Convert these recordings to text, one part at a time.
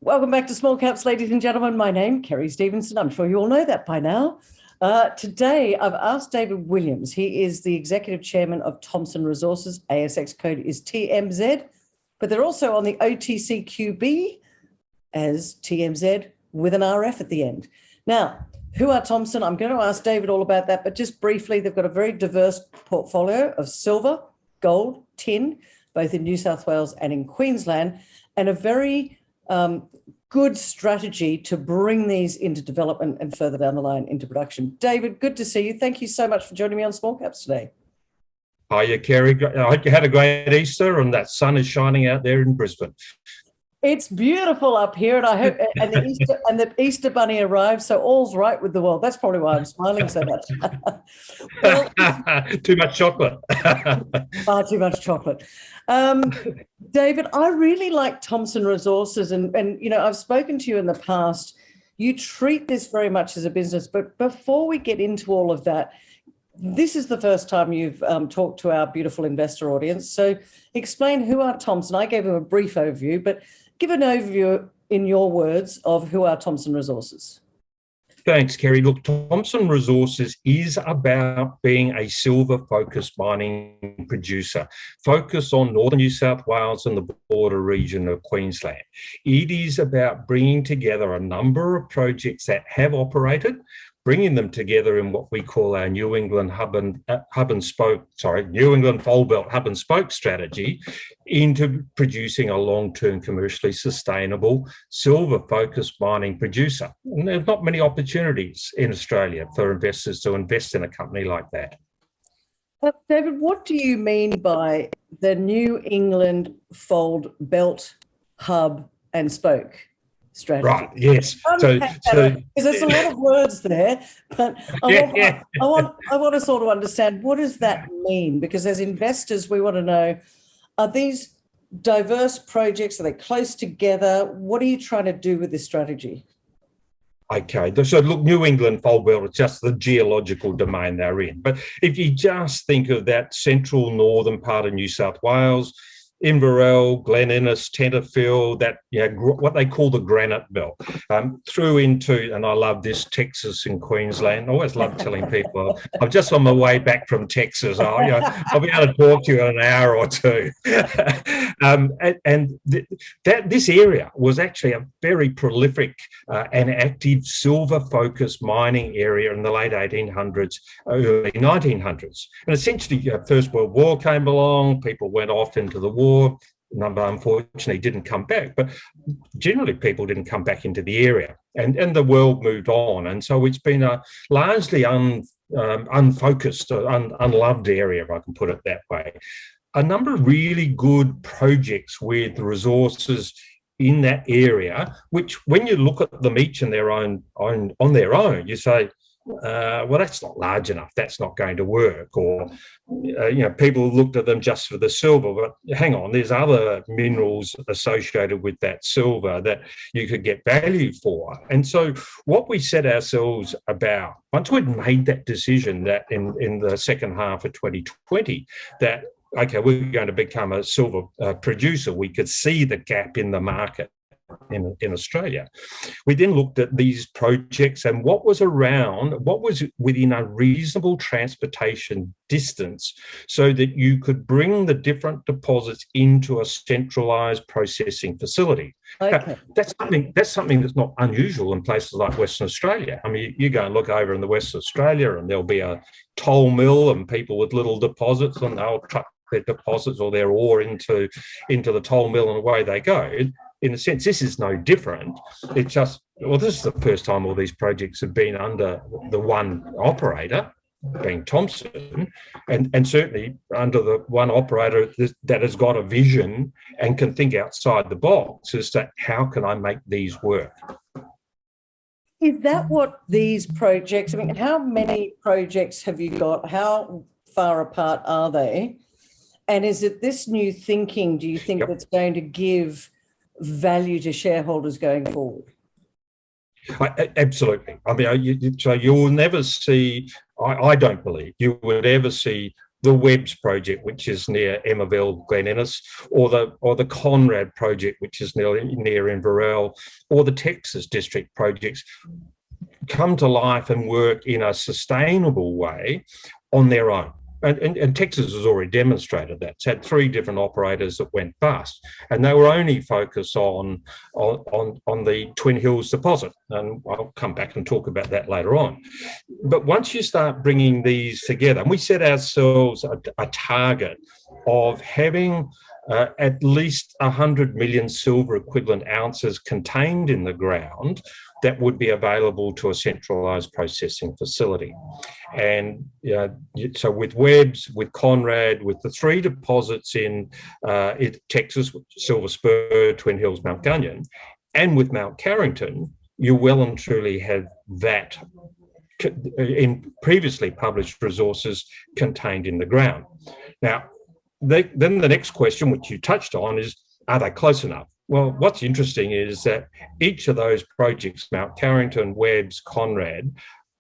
Welcome back to Small Caps, ladies and gentlemen. My name, Kerry Stevenson. I'm sure you all know that by now. Today, I've asked David Williams. He is the Executive Chairman of Thomson Resources. ASX code is TMZ, but they're also on the OTCQB as TMZ with an RF at the end. Now, who are Thomson? I'm going to ask David all about that, but just briefly, they've got a very diverse portfolio of silver, gold, tin, both in New South Wales and in Queensland, and a very good strategy to bring these into development and further down the line into production. David, good to see you. Thank you so much for joining me on Small Caps today. Hiya, Kerry. I hope you had a great Easter and that sun is shining out there in Brisbane. It's beautiful up here, and I hope and the Easter bunny arrived, so all's right with the world. That's probably why I'm smiling so much. Well, too much chocolate. Far too much chocolate. David, I really like Thomson Resources, and you know, I've spoken to you in the past. You treat this very much as a business, but before we get into all of that, this is the first time you've talked to our beautiful investor audience. So explain who are Thomson. I gave them a brief overview, but give an overview in your words of who are Thomson Resources. Thanks, Kerry. Look, Thomson Resources is about being a silver-focused mining producer, focused on northern New South Wales and the border region of Queensland. It is about bringing together a number of projects that have operated, bringing them together in what we call our New England New England Fold Belt hub and spoke strategy into producing a long-term commercially sustainable silver-focused mining producer. And there's not many opportunities in Australia for investors to invest in a company like that. David, what do you mean by the New England Fold Belt hub and spoke strategy? Right, yes. Because there's a lot of words there, but I want to sort of understand, what does that mean? Because as investors, we want to know, are these diverse projects? Are they close together? What are you trying to do with this strategy? Okay, so look, New England Fold Belt is just the geological domain they're in. But if you just think of that central northern part of New South Wales, Inverell, Glen Innes, Tenterfield, that, you know, what they call the granite belt, through into, and I love this, Texas and Queensland. I always love telling people I'm just on my way back from Texas. I'll be able to talk to you in an hour or two. This area was actually a very prolific and active silver-focused mining area in the late 1800s, early 1900s. And essentially, First World War came along, people went off into the war. Number unfortunately didn't come back, but generally people didn't come back into the area, and the world moved on, and so it's been a largely unfocused, unloved area, if I can put it that way. A number of really good projects with resources in that area, which when you look at them each on their own, you say, well, that's not large enough. That's not going to work. Or, people looked at them just for the silver, but hang on, there's other minerals associated with that silver that you could get value for. And so what we set ourselves about, once we'd made that decision that in the second half of 2020, that, okay, we're going to become a silver producer, we could see the gap in the market in Australia. We then looked at these projects and what was within a reasonable transportation distance so that you could bring the different deposits into a centralised processing facility. Okay. That's something that's not unusual in places like Western Australia. I mean, you go and look over in the Western Australia and there'll be a toll mill and people with little deposits, and they'll truck their deposits or their ore into the toll mill, and away they go. In a sense, this is no different. It's just, well, this is the first time all these projects have been under the one operator, being Thomson, and certainly under the one operator that has got a vision and can think outside the box as to how can I make these work. Is that what these projects, I mean, how many projects have you got? How far apart are they? And is it this new thinking, do you think, that's going to give value to shareholders going forward? Absolutely. I mean, so you'll never see, I don't believe you would ever see the Webbs project, which is near Emmaville, Glen Innes, or the Conrad project, which is near Inverell, or the Texas district projects, come to life and work in a sustainable way on their own. And Texas has already demonstrated that. It's had 3 different operators that went bust, and they were only focused on the Twin Hills deposit. And I'll come back and talk about that later on. But once you start bringing these together, and we set ourselves a target of having at least 100 million silver equivalent ounces contained in the ground that would be available to a centralised processing facility. And so with Webbs, with Conrad, with the 3 deposits in Texas, Silver Spur, Twin Hills, Mount Gunyon, and with Mount Carrington, you well and truly have that in previously published resources contained in the ground. Now, then the next question, which you touched on, is, are they close enough? Well, what's interesting is that each of those projects, Mount Carrington, Webbs, Conrad,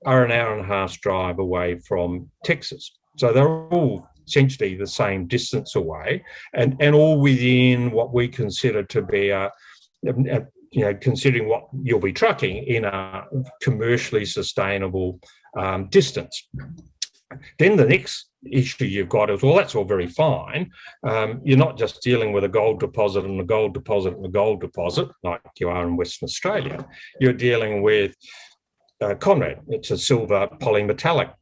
are an hour and a half drive away from Texas. So they're all essentially the same distance away, and all within what we consider to be considering what you'll be trucking in a commercially sustainable distance. Then the next issue you've got is, well, that's all very fine. You're not just dealing with a gold deposit and a gold deposit and a gold deposit like you are in Western Australia. You're dealing with Conrad. It's a silver polymetallic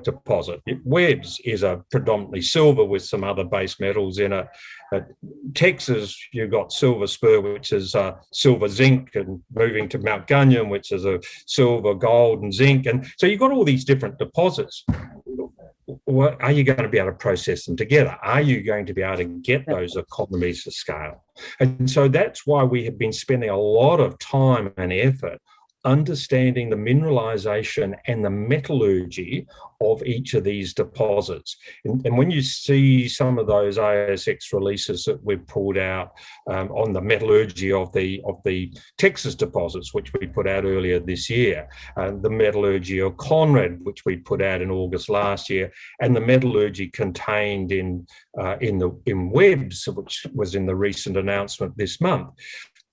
deposit. Webbs is a predominantly silver with some other base metals in it. Texas, you've got Silver Spur, which is silver zinc, and moving to Mount Gunyon, which is a silver, gold and zinc. And so you've got all these different deposits. Well, are you going to be able to process them together? Are you going to be able to get those economies of scale? And so that's why we have been spending a lot of time and effort understanding the mineralisation and the metallurgy of each of these deposits. And when you see some of those ASX releases that we've pulled out on the metallurgy of the Texas deposits, which we put out earlier this year, the metallurgy of Conrad, which we put out in August last year, and the metallurgy contained in Webbs, which was in the recent announcement this month,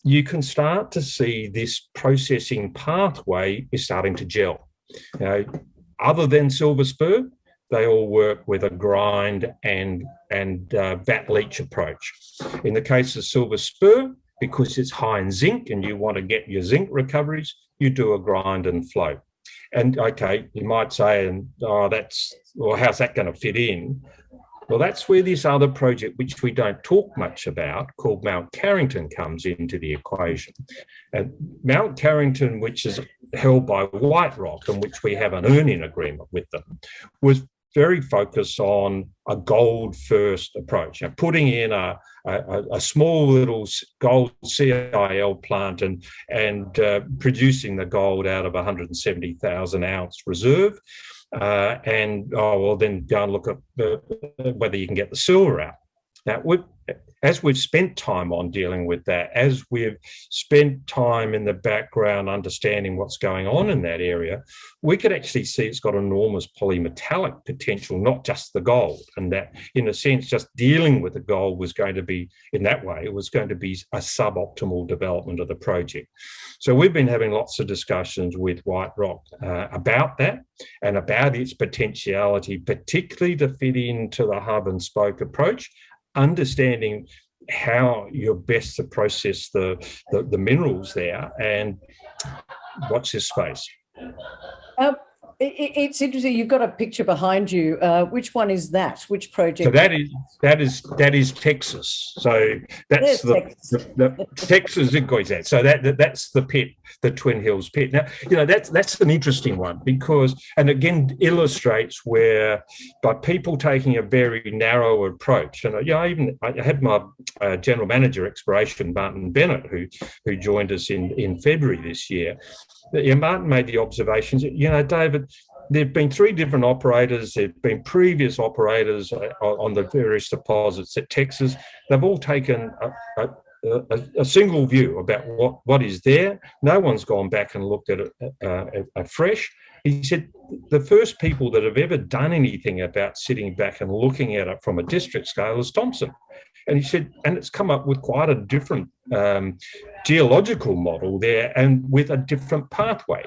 you can start to see this processing pathway is starting to gel. Other than Silver Spur, they all work with a grind and vat leach approach. In the case of Silver Spur, because it's high in zinc and you want to get your zinc recoveries, you do a grind and float. And okay, you might say, how's that going to fit in? Well, that's where this other project, which we don't talk much about, called Mount Carrington, comes into the equation. And Mount Carrington, which is held by White Rock, and which we have an earn-in agreement with them, was very focused on a gold-first approach. Now, putting in a small little gold CIL plant and producing the gold out of 170,000 ounce reserve. Then go and look at whether you can get the silver out. Now, as we've spent time on dealing with that, as we've spent time in the background understanding what's going on in that area, we could actually see it's got enormous polymetallic potential, not just the gold. And that, in a sense, just dealing with the gold was going to be, in that way, it was going to be a suboptimal development of the project. So we've been having lots of discussions with White Rock about that and about its potentiality, particularly to fit into the hub and spoke approach, understanding how you're best to process the minerals there. And watch this space. It's interesting. You've got a picture behind you. Which one is that? Which project? So that is Texas. So that's the Texas Inquisition. So that's the pit, the Twin Hills pit. Now, that's an interesting one because, and again, illustrates where by people taking a very narrow approach. And I had my general manager exploration, Martin Bennett, who joined us in February this year. Martin made the observations. David, there have been 3 different operators. There have been previous operators on the various deposits at Texas. They've all taken a single view about what is there. No one's gone back and looked at it afresh. He said the first people that have ever done anything about sitting back and looking at it from a district scale is Thomson. And he said, and it's come up with quite a different geological model there and with a different pathway.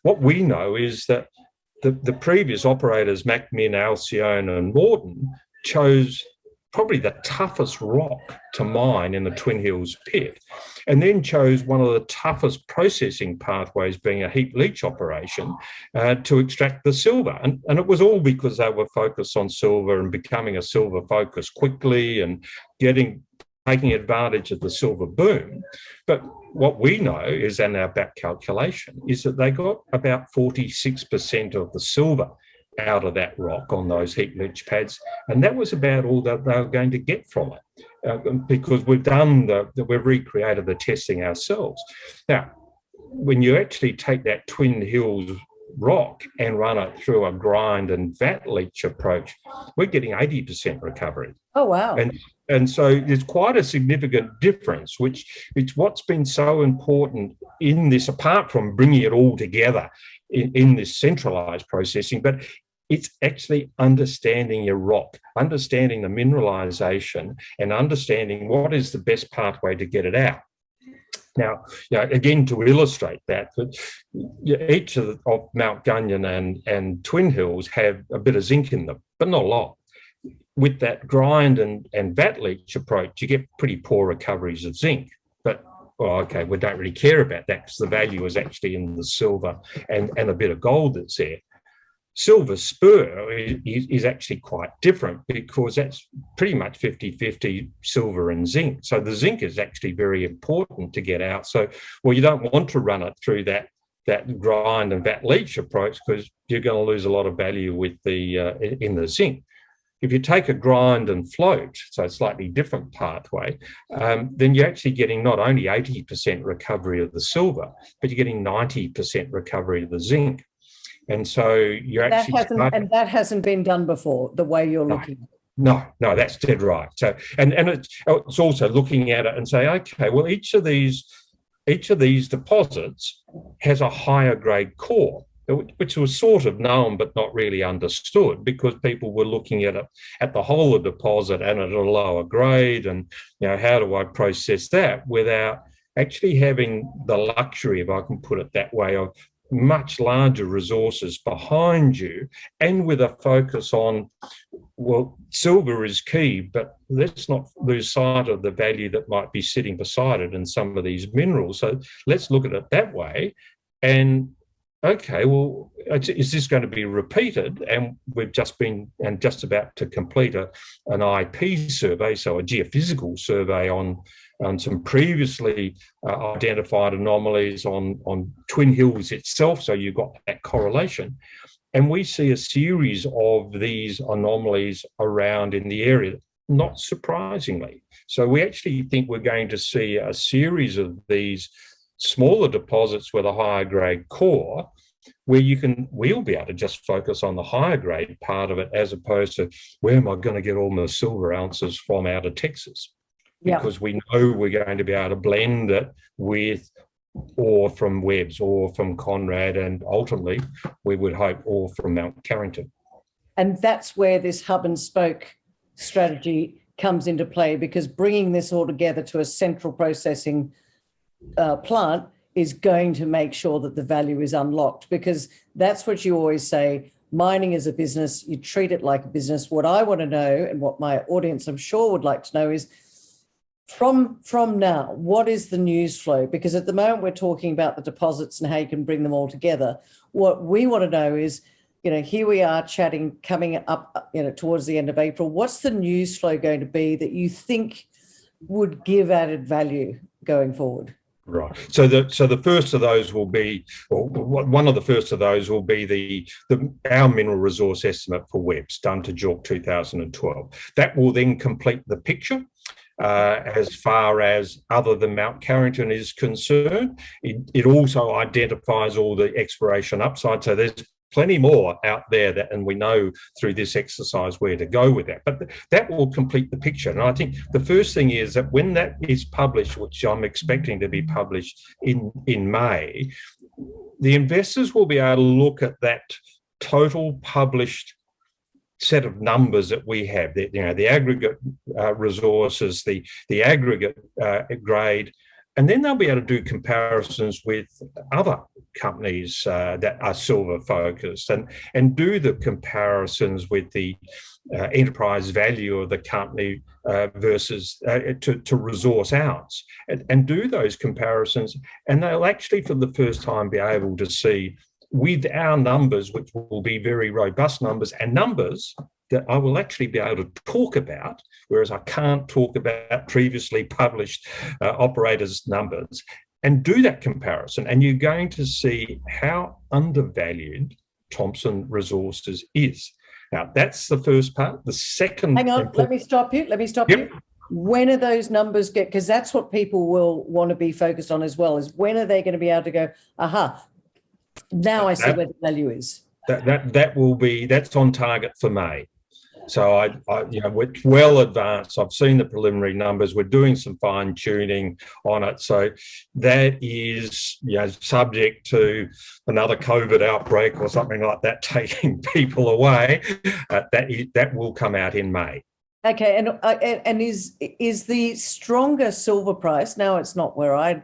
What we know is that the previous operators, McMinn, Alcyone and Morton, chose probably the toughest rock to mine in the Twin Hills pit, and then chose one of the toughest processing pathways, being a heap leach operation, to extract the silver. And it was all because they were focused on silver and becoming a silver focus quickly and taking advantage of the silver boom. But what we know is, and our back calculation, is that they got about 46% of the silver out of that rock on those heap leach pads, and that was about all that they were going to get from it, because we've recreated the testing ourselves. Now, when you actually take that Twin Hills rock and run it through a grind and vat leach approach, we're getting 80% recovery. Oh wow! And so there's quite a significant difference, which it's what's been so important in this, apart from bringing it all together in this centralised processing, but it's actually understanding your rock, understanding the mineralisation and understanding what is the best pathway to get it out. Now, again, to illustrate that each of Mount Gunyon and Twin Hills have a bit of zinc in them, but not a lot. With that grind and vat leach approach, you get pretty poor recoveries of zinc. But, well, okay, we don't really care about that because the value is actually in the silver and a bit of gold that's there. Silver spur is actually quite different because that's pretty much 50-50 silver and zinc. So the zinc is actually very important to get out. So, well, you don't want to run it through that grind and vat leach approach because you're going to lose a lot of value with in the zinc. If you take a grind and float, so a slightly different pathway, then you're actually getting not only 80% recovery of the silver, but you're getting 90% recovery of the zinc. And so you're actually... that hasn't been done before, the way you're looking. No, that's dead right. So, and it's also looking at it and say, okay, well, each of these deposits has a higher grade core, which was sort of known but not really understood because people were looking at it at the whole of the deposit and at a lower grade, and how do I process that without actually having the luxury, if I can put it that way, of much larger resources behind you, and with a focus on, well, silver is key, but let's not lose sight of the value that might be sitting beside it in some of these minerals. So let's look at it that way. And okay, well, is this going to be repeated? And we've just about to complete an IP survey, so a geophysical survey on some previously identified anomalies on Twin Hills itself. So you've got that correlation. And we see a series of these anomalies around in the area, not surprisingly. So we actually think we're going to see a series of these smaller deposits with a higher grade core, where we'll be able to just focus on the higher grade part of it, as opposed to where am I going to get all my silver ounces from out of Texas? Because we know we're going to be able to blend it with ore from Webbs, ore from Conrad, and ultimately we would hope ore from Mount Carrington. And that's where this hub and spoke strategy comes into play, because bringing this all together to a central processing plant is going to make sure that the value is unlocked, because that's what you always say, mining is a business, you treat it like a business. What I want to know, and what my audience I'm sure would like to know, is from now, what is the news flow? Because at the moment we're talking about the deposits and how you can bring them all together. What we want to know is, here we are chatting, coming up, towards the end of April. What's the news flow going to be that you think would give added value going forward? Right. So the first of those will be, or one of the first of those will be our mineral resource estimate for Webbs, done to JORC 2012. That will then complete the picture. As far as other than Mount Carrington is concerned, it also identifies all the exploration upside. So there's plenty more out there and we know through this exercise where to go with that. But that will complete the picture. And I think the first thing is that when that is published, which I'm expecting to be published in May, the investors will be able to look at that total published set of numbers that we have, the aggregate resources, the aggregate grade, and then they'll be able to do comparisons with other companies that are silver focused, and do the comparisons with the enterprise value of the company versus to resource ounce, and do those comparisons, and they'll actually for the first time be able to see with our numbers, which will be very robust numbers and numbers that I will actually be able to talk about, whereas I can't talk about previously published operators' numbers, and do that comparison. And you're going to see how undervalued Thomson Resources is. Now, that's the first part. The second... Hang on, let me stop you. Yep. When are those numbers because that's what people will want to be focused on as well, is when are they going to be able to go, aha, now I see where the value is. That's on target for May. So I we're well advanced. I've seen the preliminary numbers. We're doing some fine tuning on it. So that is, subject to another COVID outbreak or something like that taking people away. That will come out in May. Okay, and is the stronger silver price, now it's not where I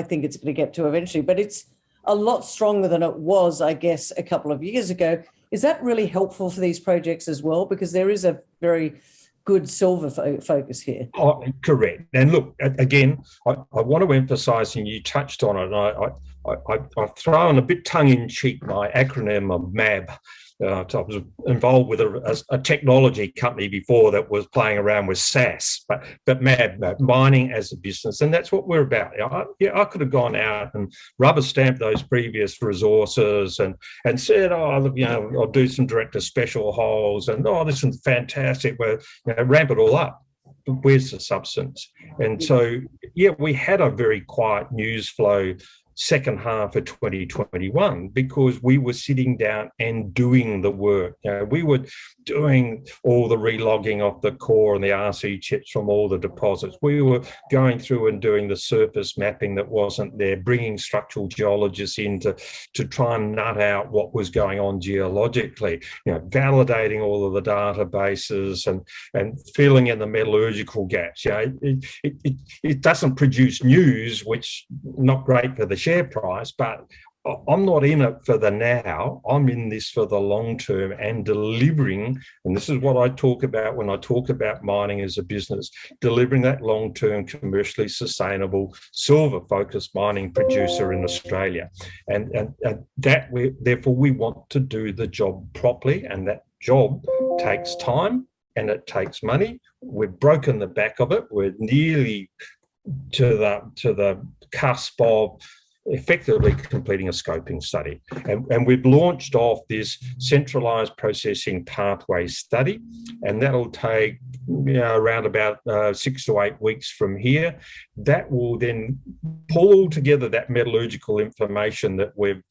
think it's going to get to eventually, but it's a lot stronger than it was, I guess, a couple of years ago. Is that really helpful for these projects as well? Because there is a very good silver focus here. Oh, correct. And look, again, I want to emphasise, and you touched on it, and I throw in a bit tongue-in-cheek my acronym of MAB. I was involved with a technology company before that was playing around with SaaS, but MAB, mining as a business, and that's what we're about. I could have gone out and rubber stamped those previous resources and said, I'll do some director special holes, and this is fantastic. We're ramp it all up. But where's the substance? And so, we had a very quiet news flow second half of 2021 because we were sitting down and doing the work. We were doing all the relogging of the core and the RC chips from all the deposits. We were going through and doing the surface mapping that wasn't there, bringing structural geologists in to try and nut out what was going on geologically, validating all of the databases and filling in the metallurgical gaps. It doesn't produce news, which not great for the share price, but I'm not in it for the now. I'm in this for the long term and delivering, and this is what I talk about when I talk about mining as a business, delivering that long-term, commercially sustainable, silver-focused mining producer in Australia. And that therefore we want to do the job properly, and that job takes time and it takes money. We've broken the back of it. We're nearly to the cusp of effectively completing a scoping study. And we've launched off this centralised processing pathway study, and that'll take around about 6 to 8 weeks from here. That will then pull together that metallurgical information that we've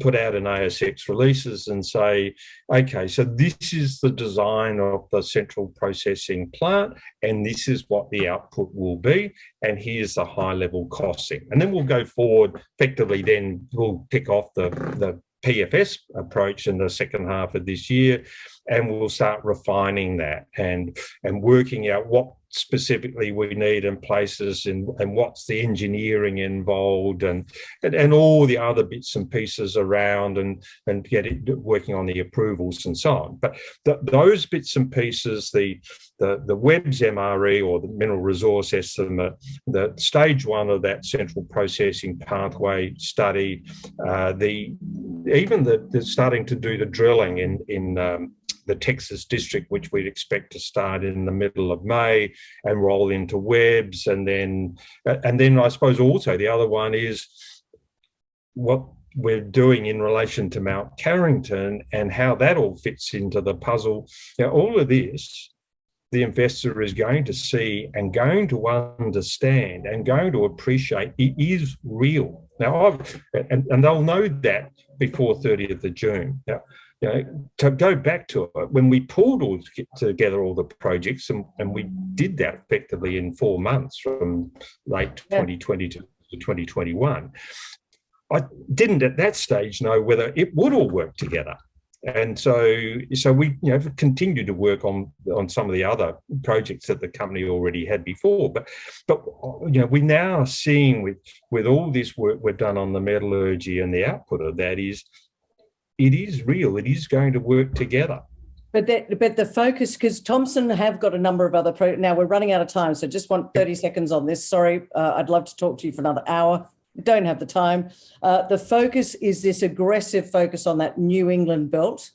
put out in ASX releases and say, okay, so this is the design of the central processing plant, and this is what the output will be, and here's the high-level costing. And then we'll go forward, effectively then we'll kick off the PFS approach in the second half of this year, and we'll start refining that and working out what specifically we need in places and what's the engineering involved and all the other bits and pieces around and get it working on the approvals and so on. But those bits and pieces, the WEBS MRE or the mineral resource estimate, the stage one of that central processing pathway study, even the starting to do the drilling in the Texas district, which we'd expect to start in the middle of May and roll into WEBS. And then I suppose also the other one is what we're doing in relation to Mount Carrington and how that all fits into the puzzle. All of this, the investor is going to see and going to understand and going to appreciate it is real. Now, and they'll know that before 30th of June. Now, to go back to it, when we pulled together all the projects, and we did that effectively in 4 months from late 2020 to 2021, I didn't at that stage know whether it would all work together. And so we continued to work on some of the other projects that the company already had before. But we now are seeing with all this work we've done on the metallurgy and the output of that is, it is real. It is going to work together. But the focus, because Thomson have got a number of other projects. Now we're running out of time, so just want 30 seconds on this. Sorry, I'd love to talk to you for another hour. Don't have the time. The focus is this aggressive focus on that New England belt.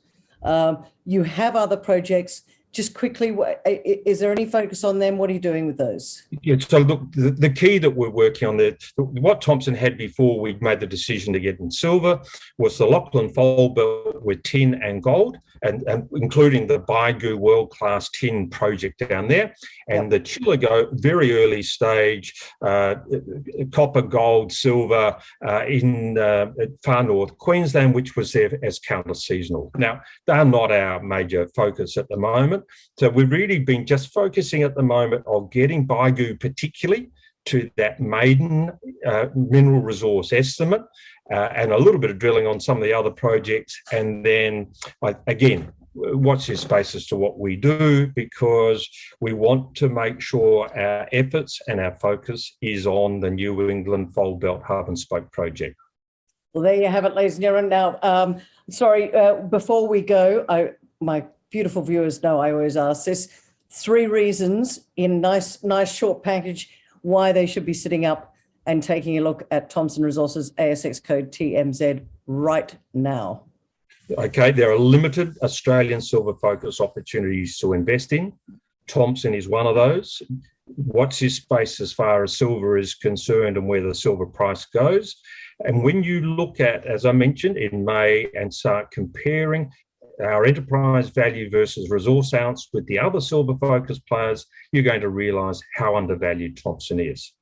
You have other projects. Just quickly, is there any focus on them? What are you doing with those? Yeah, so look, the key that we're working on there, what Thomson had before we made the decision to get in silver, was the Lachlan Fold Belt with tin and gold, and including the Baigu world-class tin project down there, and the Chillago very early stage copper, gold, silver in far north Queensland, which was there as counter-seasonal. Now, they're not our major focus at the moment. So we've really been just focusing at the moment on getting Baigu particularly to that maiden mineral resource estimate, and a little bit of drilling on some of the other projects. And then, again, watch this space as to what we do, because we want to make sure our efforts and our focus is on the New England Fold Belt Hub and Spoke project. Well, there you have it, ladies and gentlemen. Now, before we go, my beautiful viewers know I always ask this. 3 reasons in nice short package why they should be sitting up and taking a look at Thomson Resources ASX code TMZ right now. Okay, there are limited Australian silver focus opportunities to invest in. Thomson is one of those. Watch this space as far as silver is concerned and where the silver price goes. And when you look at, as I mentioned in May, and start comparing our enterprise value versus resource ounce with the other silver focused players, you're going to realise how undervalued Thomson is.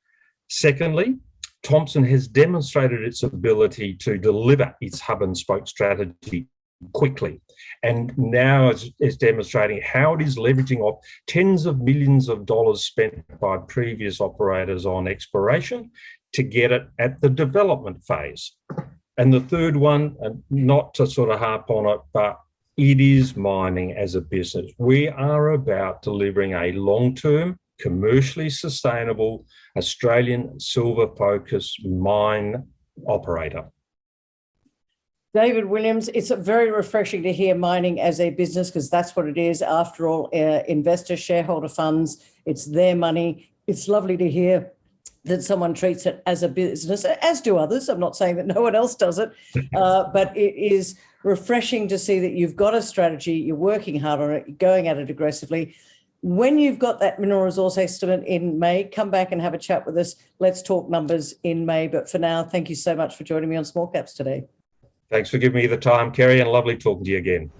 Secondly, Thomson has demonstrated its ability to deliver its hub and spoke strategy quickly, and now is demonstrating how it is leveraging off tens of millions of dollars spent by previous operators on exploration to get it at the development phase. And the third one, and not to sort of harp on it, but it is mining as a business. We are about delivering a long-term, commercially sustainable Australian silver-focused mine operator. David Williams, it's very refreshing to hear mining as a business, because that's what it is. After all, investor shareholder funds, it's their money. It's lovely to hear that someone treats it as a business, as do others. I'm not saying that no one else does it, but it is refreshing to see that you've got a strategy, you're working hard on it, you're going at it aggressively. When you've got that mineral resource estimate in May, come back and have a chat with us. Let's talk numbers in May. But for now, thank you so much for joining me on Small Caps today. Thanks for giving me the time, Kerry, and lovely talking to you again.